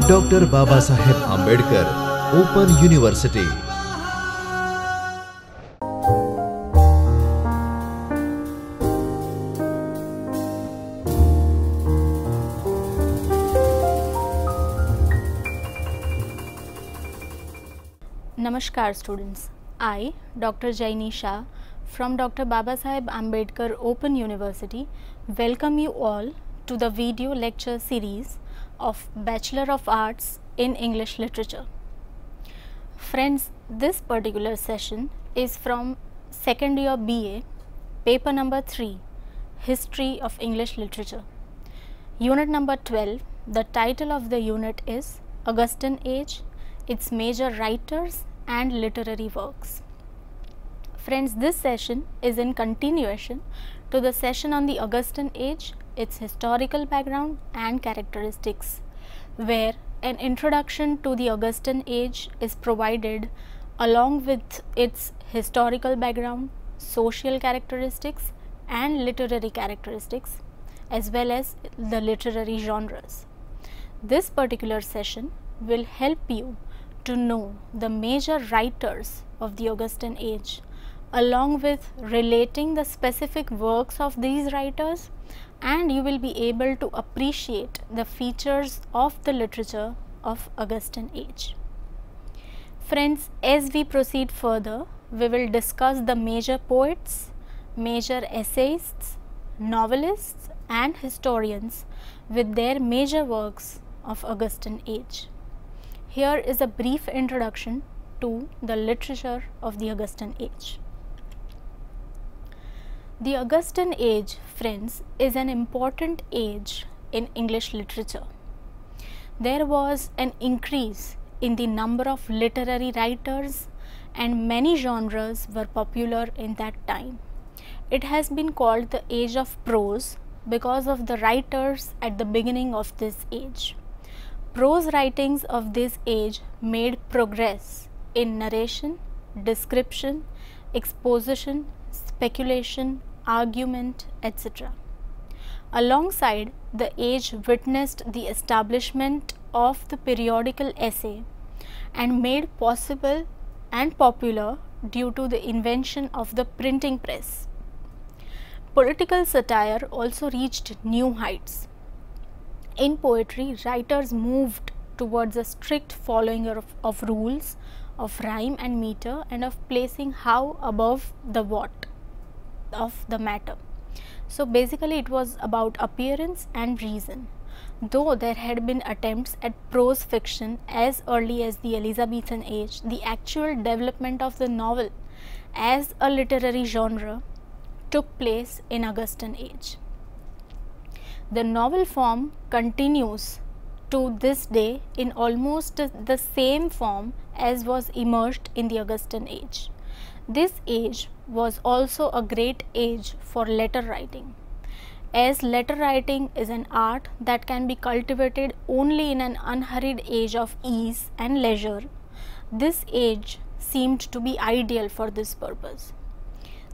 Dr. Babasaheb Ambedkar Open University. Namaskar students, I Dr. Jaini Shah from Dr. Babasaheb Ambedkar Open University welcome you all to the video lecture series of Bachelor of Arts in English Literature. Friends, this particular session is from second year BA, paper number 3, History of English Literature. Unit number 12, the title of the unit is Augustan Age, its major writers and literary works. Friends, this session is in continuation to the session on the Augustan Age, its historical background and characteristics, where an introduction to the Augustan Age is provided along with its historical background, social characteristics and literary characteristics, as well as the literary genres. This particular session will help you to know the major writers of the Augustan Age, along with relating the specific works of these writers, and you will be able to appreciate the features of the literature of Augustan Age. Friends, as we proceed further, we will discuss the major poets, major essayists, novelists and historians with their major works of Augustan Age. Here is a brief introduction to the literature of the Augustan Age. The Augustan Age, friends, is an important age in English literature. There was an increase in the number of literary writers and many genres were popular in that time. It has been called the age of prose because of the writers at the beginning of this age. Prose writings of this age made progress in narration, description, exposition, speculation, argument, etc. Alongside, the age witnessed the establishment of the periodical essay and made possible and popular due to the invention of the printing press. Political satire also reached new heights. In poetry, writers moved towards a strict following of rules of rhyme and meter and of placing how above the what of the matter. So basically it was about appearance and reason. Though there had been attempts at prose fiction as early as the Elizabethan age, the actual development of the novel as a literary genre took place in Augustan Age. The novel form continues to this day in almost the same form as was emerged in the Augustan Age. This age was also a great age for letter writing. As letter writing is an art that can be cultivated only in an unhurried age of ease and leisure, this age seemed to be ideal for this purpose.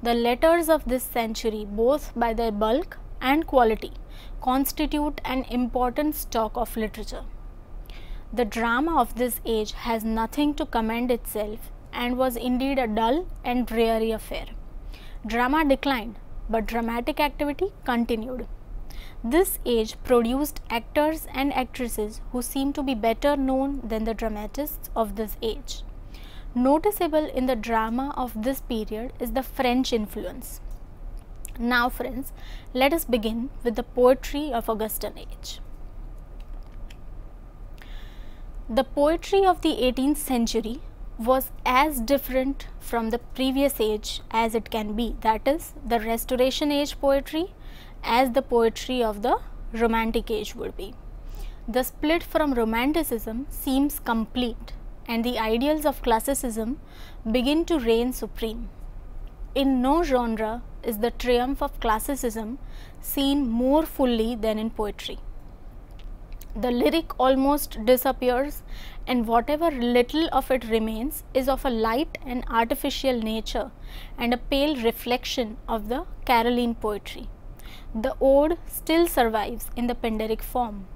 The letters of this century, both by their bulk and quality, constitute an important stock of literature. The drama of this age has nothing to commend itself and was indeed a dull and dreary affair. Drama declined, but dramatic activity continued. This age produced actors and actresses who seem to be better known than the dramatists of this age. Noticeable in the drama of this period is the French influence. Now friends, let us begin with the poetry of Augustan Age. The poetry of the 18th century was as different from the previous age as it can be, that is, the Restoration Age poetry, as the poetry of the Romantic Age would be. The split from Romanticism seems complete and the ideals of classicism begin to reign supreme. In no genre is the triumph of classicism seen more fully than in poetry. The lyric almost disappears, and whatever little of it remains is of a light and artificial nature and a pale reflection of the Caroline poetry. The ode still survives in the Pindaric form.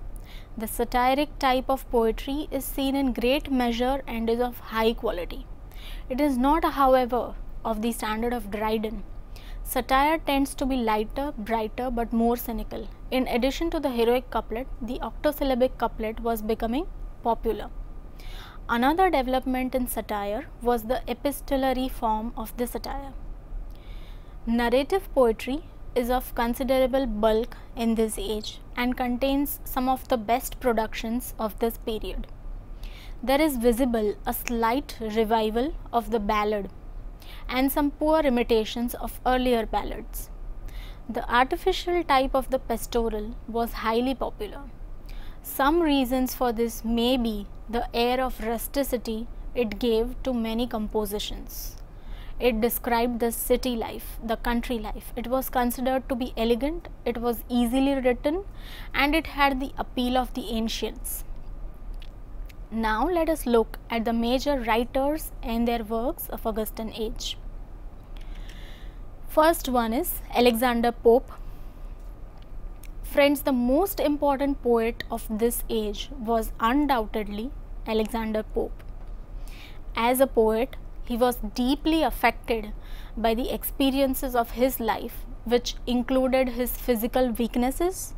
The satiric type of poetry is seen in great measure and is of high quality. It is not, however, of the standard of Dryden. Satire tends to be lighter, brighter, but more cynical. In addition to the heroic couplet, the octosyllabic couplet was becoming popular. Another development in satire was the epistolary form of the satire. Narrative poetry is of considerable bulk in this age and contains some of the best productions of this period. There is visible a slight revival of the ballad and some poor imitations of earlier ballads. The artificial type of the pastoral was highly popular. Some reasons for this may be the air of rusticity it gave to many compositions. It described the city life, the country life. It was considered to be elegant, it was easily written, and it had the appeal of the ancients. Now let us look at the major writers and their works of Augustan age. First one is Alexander Pope. Friends, the most important poet of this age was undoubtedly Alexander Pope. As a poet, he was deeply affected by the experiences of his life, which included his physical weaknesses,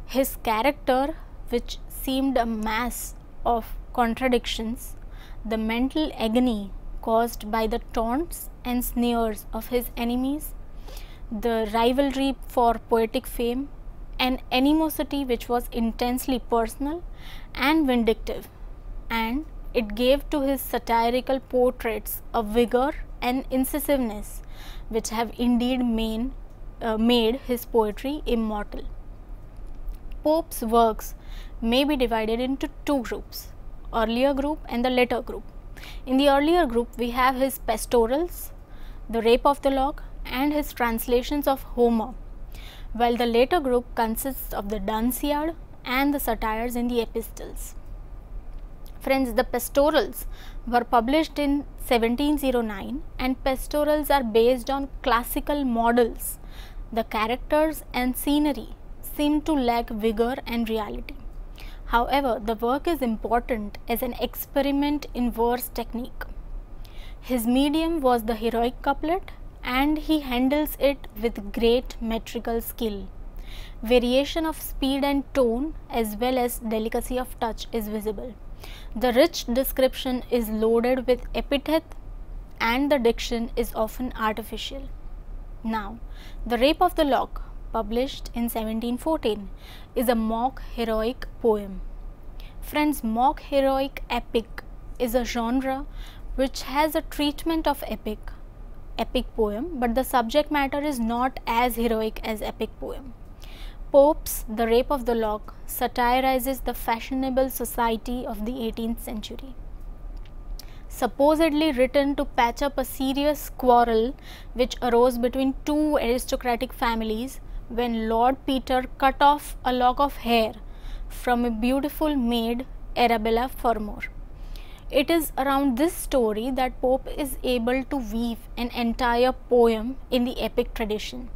his character, which seemed a mass of contradictions, the mental agony caused by the taunts and sneers of his enemies, the rivalry for poetic fame, an animosity which was intensely personal and vindictive, and it gave to his satirical portraits a vigor and incisiveness which have indeed made his poetry immortal. Pope's works may be divided into two groups, earlier group and the later group. In the earlier group, we have his pastorals, the Rape of the Lock, and his translations of Homer, while the later group consists of the Dunciad and the satires in the epistles. Friends, the pastorals were published in 1709, and pastorals are based on classical models. The characters and scenery seem to lack vigor and reality. However, the work is important as an experiment in verse technique. His medium was the heroic couplet, and he handles it with great metrical skill. Variation of speed and tone as well as delicacy of touch is visible. The rich description is loaded with epithet and the diction is often artificial. Now, The Rape of the Lock, published in 1714, is a mock heroic poem. Friends, mock heroic epic is a genre which has a treatment of epic poem, but the subject matter is not as heroic as epic poem. Pope's The Rape of the Lock satirizes the fashionable society of the 18th century. Supposedly written to patch up a serious quarrel which arose between two aristocratic families when Lord Peter cut off a lock of hair from a beautiful maid, Arabella Fermor. It is around this story that Pope is able to weave an entire poem in the epic tradition.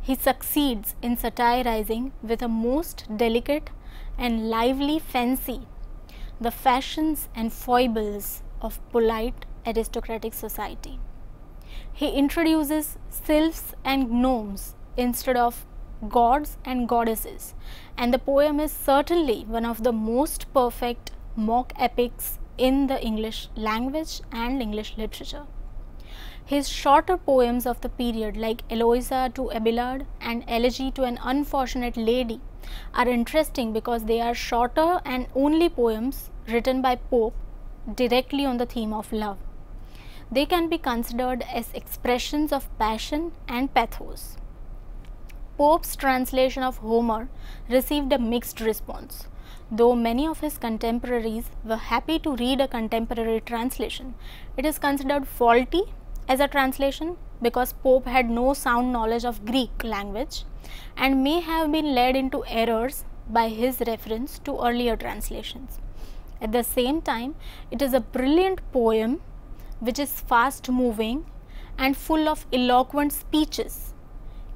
He succeeds in satirizing with a most delicate and lively fancy the fashions and foibles of polite aristocratic society. He introduces sylphs and gnomes instead of gods and goddesses, and the poem is certainly one of the most perfect mock epics in the English language and English literature. His shorter poems of the period, like Eloisa to Abelard and Elegy to an Unfortunate Lady, are interesting because they are shorter and only poems written by Pope directly on the theme of love. They can be considered as expressions of passion and pathos. Pope's translation of Homer received a mixed response. Though many of his contemporaries were happy to read a contemporary translation, it is considered faulty as a translation because Pope had no sound knowledge of Greek language and may have been led into errors by his reference to earlier translations. At the same time, it is a brilliant poem which is fast moving and full of eloquent speeches,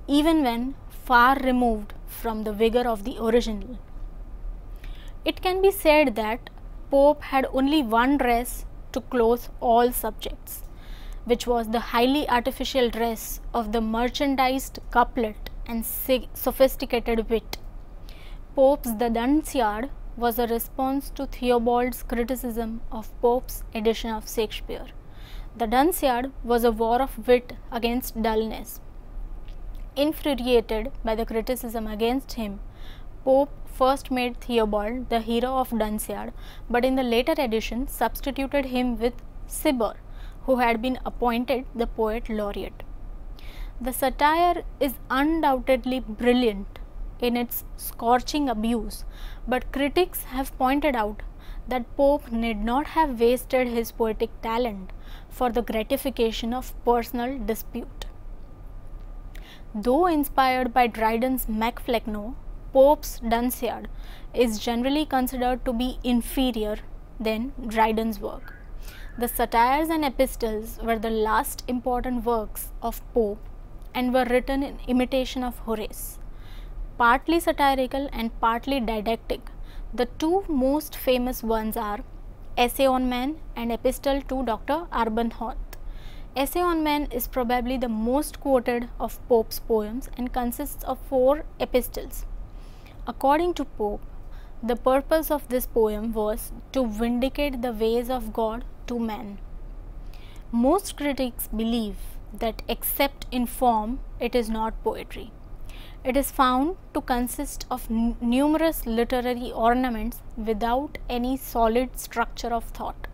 even when far removed from the vigor of the original. It can be said that Pope had only one dress to clothe all subjects, which was the highly artificial dress of the merchandised couplet and sophisticated wit. Pope's The Dunciad was a response to Theobald's criticism of Pope's edition of Shakespeare. The Dunciad was a war of wit against dullness. Infuriated by the criticism against him, Pope first made Theobald the hero of Dunciad, but in the later edition substituted him with Cibber, who had been appointed the poet laureate. The satire is undoubtedly brilliant in its scorching abuse, but critics have pointed out that Pope need not have wasted his poetic talent for the gratification of personal dispute. Though inspired by Dryden's Macflecknoe, Pope's Dunciad is generally considered to be inferior than Dryden's work. The satires and epistles were the last important works of Pope and were written in imitation of Horace. Partly satirical and partly didactic, the two most famous ones are Essay on Man and Epistle to Dr. Arbuthnot. Essay on Man is probably the most quoted of Pope's poems and consists of 4 epistles. According to Pope, the purpose of this poem was to vindicate the ways of God to man. Most critics believe that except in form, it is not poetry. It is found to consist of numerous literary ornaments without any solid structure of thought.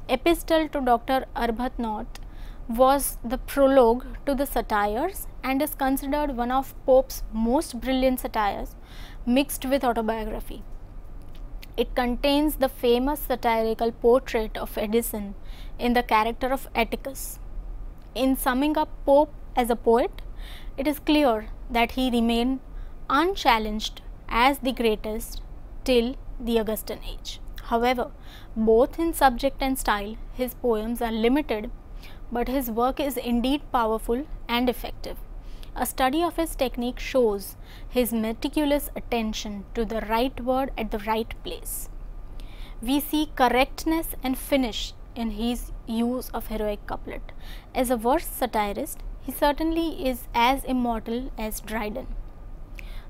Epistle to Dr. Arbuthnot was the prologue to the satires and is considered one of Pope's most brilliant satires mixed with autobiography. It contains the famous satirical portrait of Edison in the character of Atticus. In summing up Pope as a poet, it is clear that he remained unchallenged as the greatest till the Augustan age. However, both in subject and style, his poems are limited, but his work is indeed powerful and effective. A study of his technique shows his meticulous attention to the right word at the right place. We see correctness and finish in his use of heroic couplet. As a verse satirist, he certainly is as immortal as Dryden.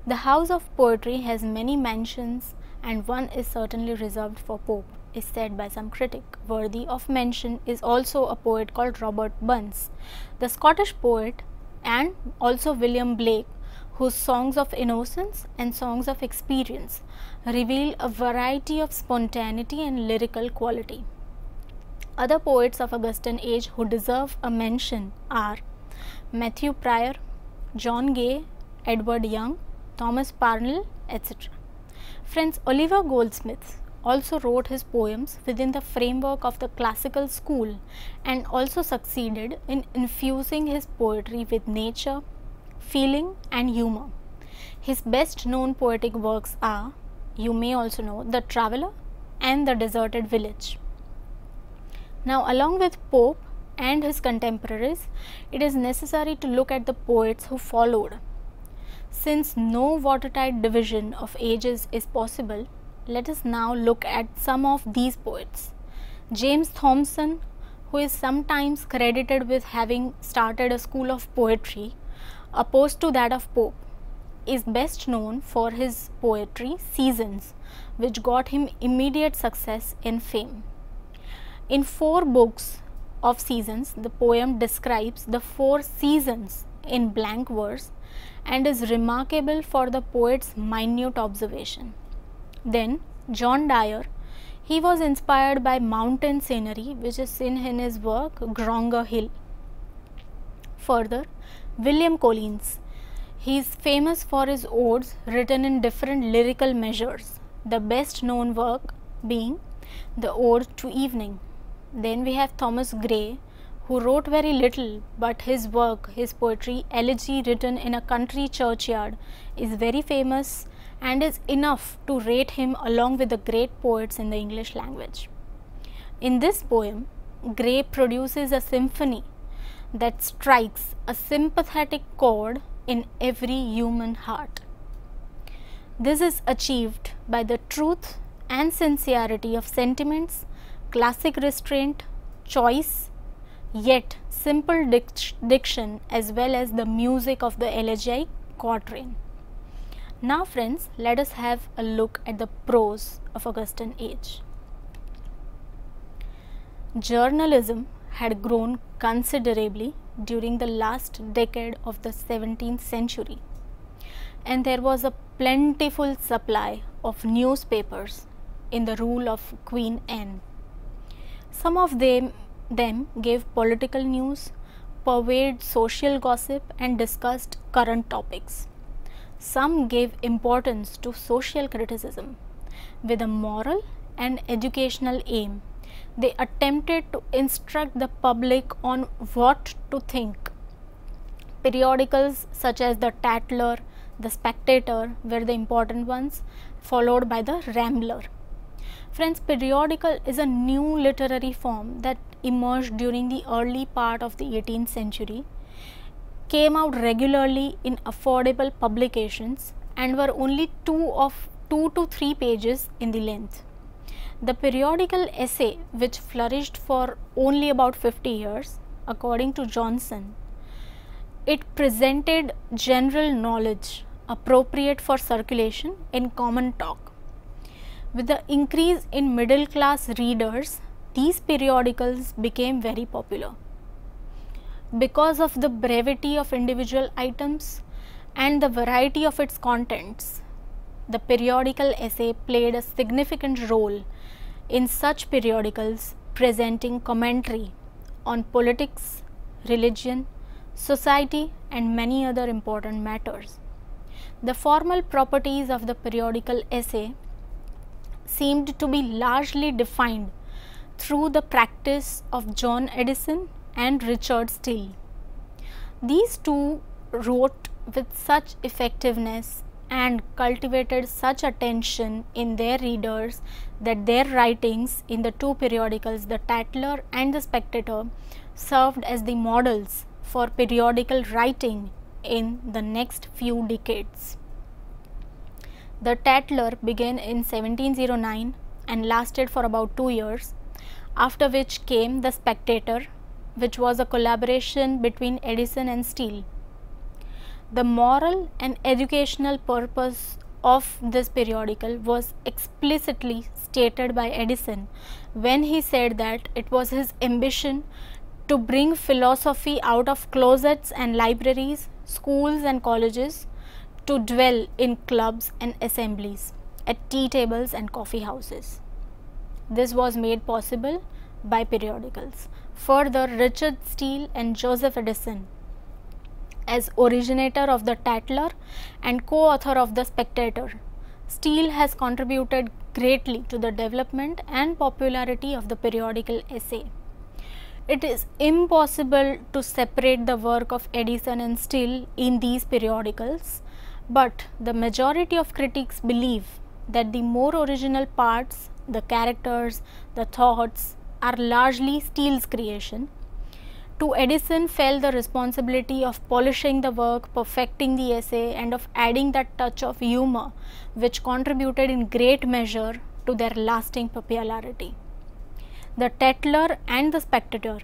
The house of poetry has many mansions, and one is certainly reserved for Pope, is said by some critic. Worthy of mention is also a poet called Robert Burns, the Scottish poet, and also William Blake, whose Songs of Innocence and Songs of Experience reveal a variety of spontaneity and lyrical quality. Other poets of Augustan age who deserve a mention are Matthew Prior, John Gay, Edward Young, Thomas Parnell, etc. Friends, Oliver Goldsmith also wrote his poems within the framework of the classical school and also succeeded in infusing his poetry with nature, feeling and humor. His best known poetic works are, you may also know, The Traveller and The Deserted Village. Now, along with Pope and his contemporaries, it is necessary to look at the poets who followed. Since no watertight division of ages is possible, let us now look at some of these poets. James Thomson, who is sometimes credited with having started a school of poetry opposed to that of Pope, is best known for his poetry Seasons, which got him immediate success and fame. In 4 books of Seasons, the poem describes the 4 seasons in blank verse and is remarkable for the poet's minute observation. Then John Dyer, he was inspired by mountain scenery which is seen in his work Grongar Hill. Further, William Collins, he is famous for his odes written in different lyrical measures, the best known work being the Ode to Evening. Then we have Thomas Gray, who wrote very little, but his work, his poetry, Elegy written in a country churchyard, is very famous and is enough to rate him along with the great poets in the English language. In this poem, Gray produces a symphony that strikes a sympathetic chord in every human heart. This is achieved by the truth and sincerity of sentiments, classic restraint, choice, yet simple diction, as well as the music of the elegiac quatrain. Now friends, let us have a look at the prose of Augustan age. Journalism had grown considerably during the last decade of the 17th century, and there was a plentiful supply of newspapers in the rule of Queen Anne. Some of them gave political news, purveyed social gossip, and discussed current topics. Some gave importance to social criticism with a moral and educational aim. They attempted to instruct the public on what to think. Periodicals such as the Tatler, the Spectator were the important ones, followed by the Rambler. Friends, periodical is a new literary form that emerged during the early part of the 18th century, came out regularly in affordable publications, and were only 2 to 3 pages in the length. The periodical essay, which flourished for only about 50 years, according to Johnson, it presented general knowledge appropriate for circulation in common talk. With the increase in middle class readers, these periodicals became very popular. Because of the brevity of individual items and the variety of its contents, the periodical essay played a significant role in such periodicals presenting commentary on politics, religion, society, and many other important matters. The formal properties of the periodical essay seemed to be largely defined through the practice of John Addison and Richard Steele. These two wrote with such effectiveness and cultivated such attention in their readers that their writings in the two periodicals, the Tatler and the Spectator, served as the models for periodical writing in the next few decades. The Tatler began in 1709 and lasted for about 2 years, after which came the Spectator, which was a collaboration between Addison and Steele. The moral and educational purpose of this periodical was explicitly stated by Addison when he said that it was his ambition to bring philosophy out of closets and libraries, schools and colleges, to dwell in clubs and assemblies, at tea tables and coffee houses. This was made possible by periodicals. Further, Richard Steele and Joseph Addison, as originator of the Tatler and co-author of the Spectator, Steele has contributed greatly to the development and popularity of the periodical essay. It is impossible to separate the work of Addison and Steele in these periodicals, but the majority of critics believe that the more original parts, the characters, the thoughts, are largely Steele's creation. To Addison fell the responsibility of polishing the work, perfecting the essay, and of adding that touch of humor which contributed in great measure to their lasting popularity. The Tatler and the Spectator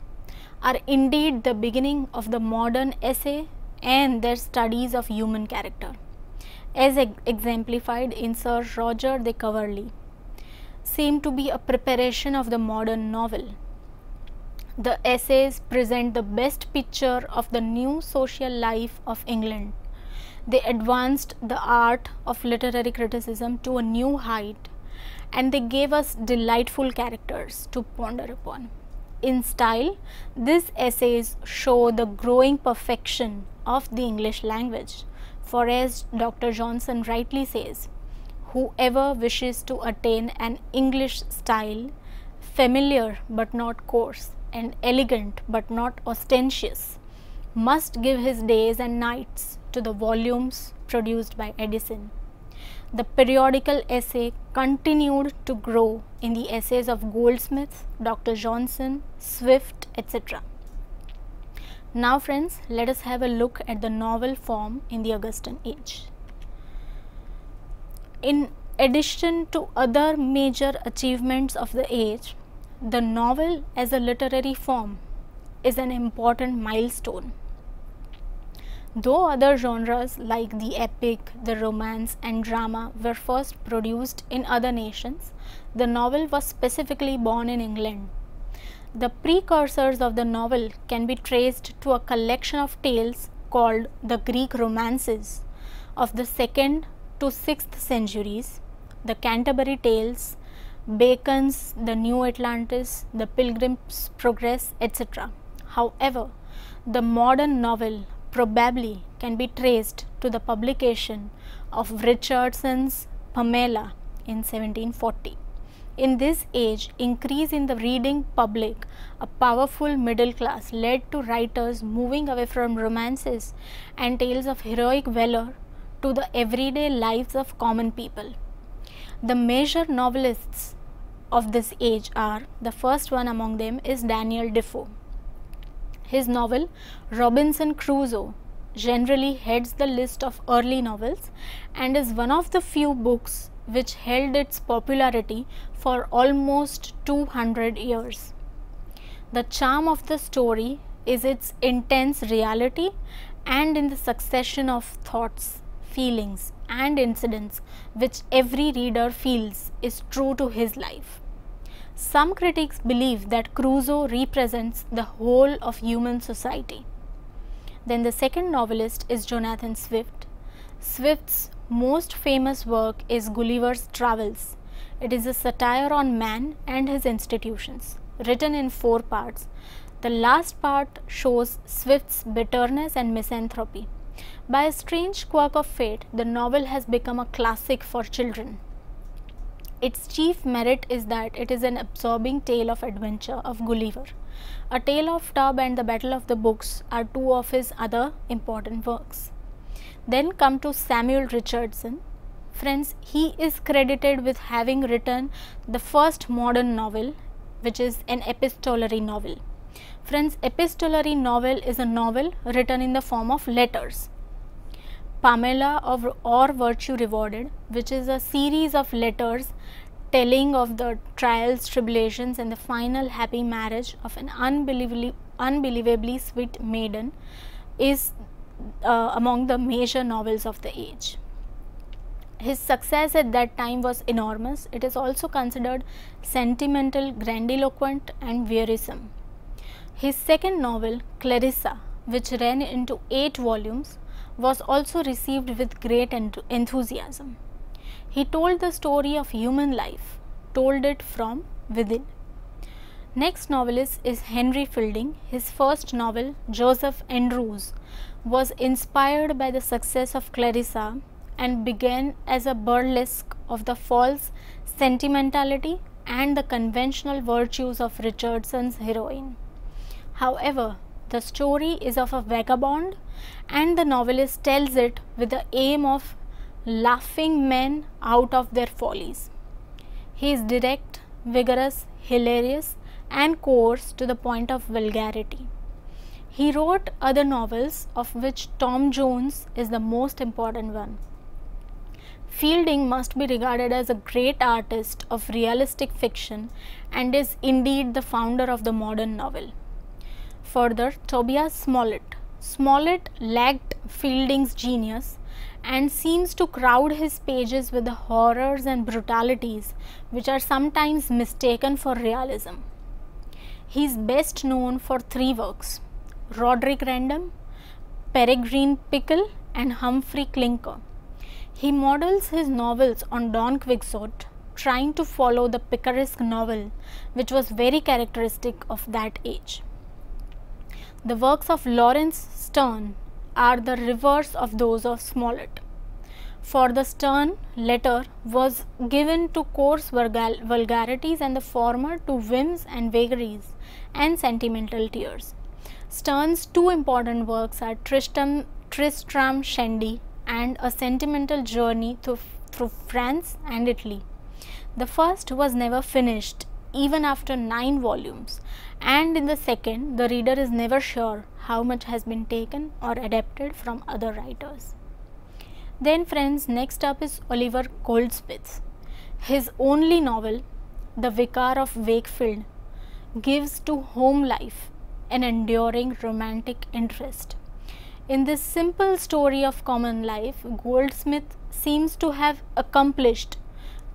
are indeed the beginning of the modern essay and their studies of human character, as exemplified in Sir Roger de Coverley, seem to be a preparation of the modern novel. The essays present the best picture of the new social life of England. They advanced the art of literary criticism to a new height, and they gave us delightful characters to ponder upon. In style, these essays show the growing perfection of the English language, for as Dr. Johnson rightly says, whoever wishes to attain an English style, familiar but not coarse, and elegant but not ostentatious, must give his days and nights to the volumes produced by Addison. The periodical essay continued to grow in the essays of Goldsmith, Dr. Johnson, Swift, etc. Now friends, let us have a look at the novel form in the Augustan age. In addition to other major achievements of the age, the novel as a literary form is an important milestone. Though other genres like the epic, the romance and drama were first produced in other nations, the novel was specifically born in England. The precursors of the novel can be traced to a collection of tales called the Greek romances of the 2nd to 6th centuries, the Canterbury Tales, Bacon's The New Atlantis, The Pilgrim's Progress, etc. However, the modern novel probably can be traced to the publication of Richardson's Pamela in 1740. In this age, increase in the reading public, a powerful middle class led to writers moving away from romances and tales of heroic valor to the everyday lives of common people. The major novelists of this age are, the first one among them is Daniel Defoe. His novel Robinson Crusoe generally heads the list of early novels and is one of the few books which held its popularity for almost 200 years. The charm of the story is its intense reality and in the succession of thoughts, feelings and incidents which every reader feels is true to his life. Some critics believe that Crusoe represents the whole of human society. Then the second novelist is Jonathan Swift. Swift's most famous work is Gulliver's Travels. It is a satire on man and his institutions, written in 4 parts. The last part shows Swift's bitterness and misanthropy. By a strange quirk of fate, the novel has become a classic for children. Its chief merit is that it is an absorbing tale of adventure of Gulliver. A Tale of Tub and The Battle of the Books are 2 of his other important works. Then come to Samuel Richardson. Friends, he is credited with having written the first modern novel, which is an epistolary novel. Friends, epistolary novel is a novel written in the form of letters. Pamela or Virtue Rewarded, which is a series of letters telling of the trials, tribulations and the final happy marriage of an unbelievably sweet maiden, is among the major novels of the age. His success at that time was enormous. It is also considered sentimental, grandiloquent and wearisome. His second novel, Clarissa, which ran into 8 volumes, was also received with great enthusiasm. He told the story of human life, told it from within. Next novelist is Henry Fielding. His first novel, Joseph Andrews, was inspired by the success of Clarissa and began as a burlesque of the false sentimentality and the conventional virtues of Richardson's heroine. However, the story is of a vagabond and the novelist tells it with the aim of laughing men out of their follies. He is direct, vigorous, hilarious and coarse to the point of vulgarity. He wrote other novels, of which Tom Jones is the most important one. Fielding must be regarded as a great artist of realistic fiction and is indeed the founder of the modern novel. Further, Tobias Smollett. Smollett lacked Fielding's genius and seems to crowd his pages with the horrors and brutalities which are sometimes mistaken for realism. He is best known for 3 works: Roderick Random, Peregrine Pickle and Humphrey Clinker. He models his novels on Don Quixote, trying to follow the picaresque novel which was very characteristic of that age. The works of Lawrence Sterne are the reverse of those of Smollett. For the Sterne, letter was given to coarse vulgarities and the former to whims and vagaries and sentimental tears. Sterne's 2 important works are Tristram Shandy and A Sentimental Journey through France and Italy. The first was never finished even after 9 volumes, and in the second the reader is never sure how much has been taken or adapted from other writers. Then friends, next up is Oliver Goldsmith. His only novel, The Vicar of Wakefield, gives to home life an enduring romantic interest. In this simple story of common life, Goldsmith seems to have accomplished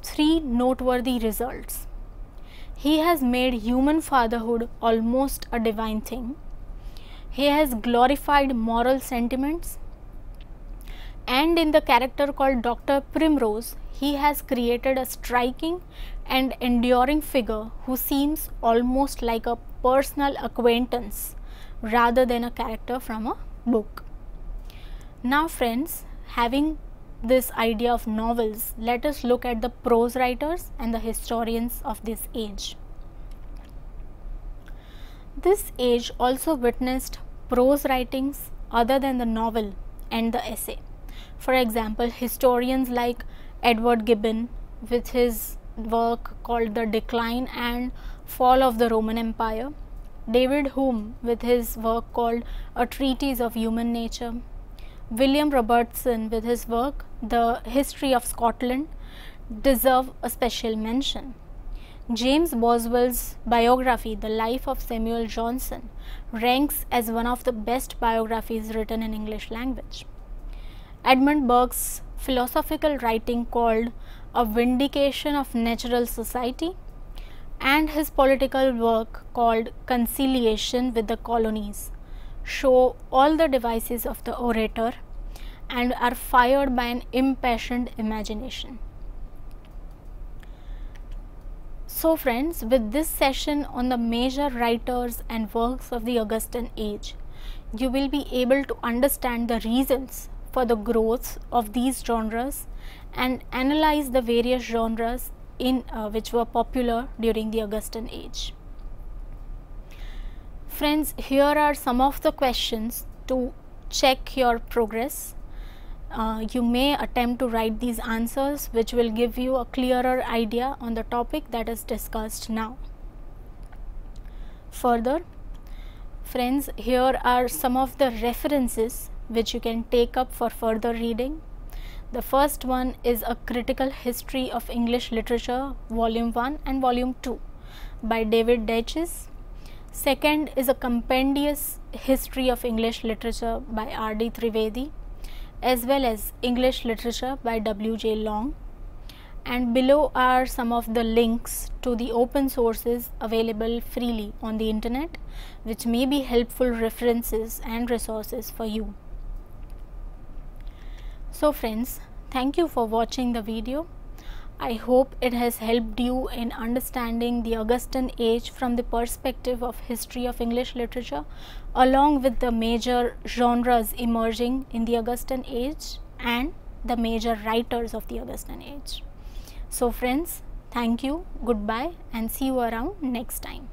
three noteworthy results. He has made human fatherhood almost a divine thing. He has glorified moral sentiments. And in the character called Dr. Primrose, he has created a striking and enduring figure who seems almost like a personal acquaintance rather than a character from a book. Now friends, having this idea of novels, let us look at the prose writers and the historians of this age. This age also witnessed prose writings other than the novel and the essay. For example, historians like Edward Gibbon with his work called The Decline and Fall of the Roman Empire, David Hume with his work called A Treatise of Human Nature, William Robertson with his work The History of Scotland deserve a special mention. James Boswell's biography, The Life of Samuel Johnson, ranks as one of the best biographies written in English language. Edmund Burke's philosophical writing called A Vindication of Natural Society and his political work called Conciliation with the Colonies show all the devices of the orator and are fired by an impassioned imagination. So friends, with this session on the major writers and works of the Augustan age, you will be able to understand the reasons for the growth of these genres and analyze the various genres which were popular during the Augustan age. Friends, here are some of the questions to check your progress. You may attempt to write these answers, which will give you a clearer idea on the topic that is discussed now. Further, friends, here are some of the references which you can take up for further reading. The first one is A Critical History of English Literature, Volume 1 and Volume 2 by David Deutsches. Second is A Compendious History of English Literature by R.D. Trivedi, as well as English Literature by W.J. Long. And below are some of the links to the open sources available freely on the internet, which may be helpful references and resources for you. So friends, thank you for watching the video. I hope it has helped you in understanding the Augustan age from the perspective of history of English literature, along with the major genres emerging in the Augustan age and the major writers of the Augustan age. So friends, thank you, goodbye, and see you around next time.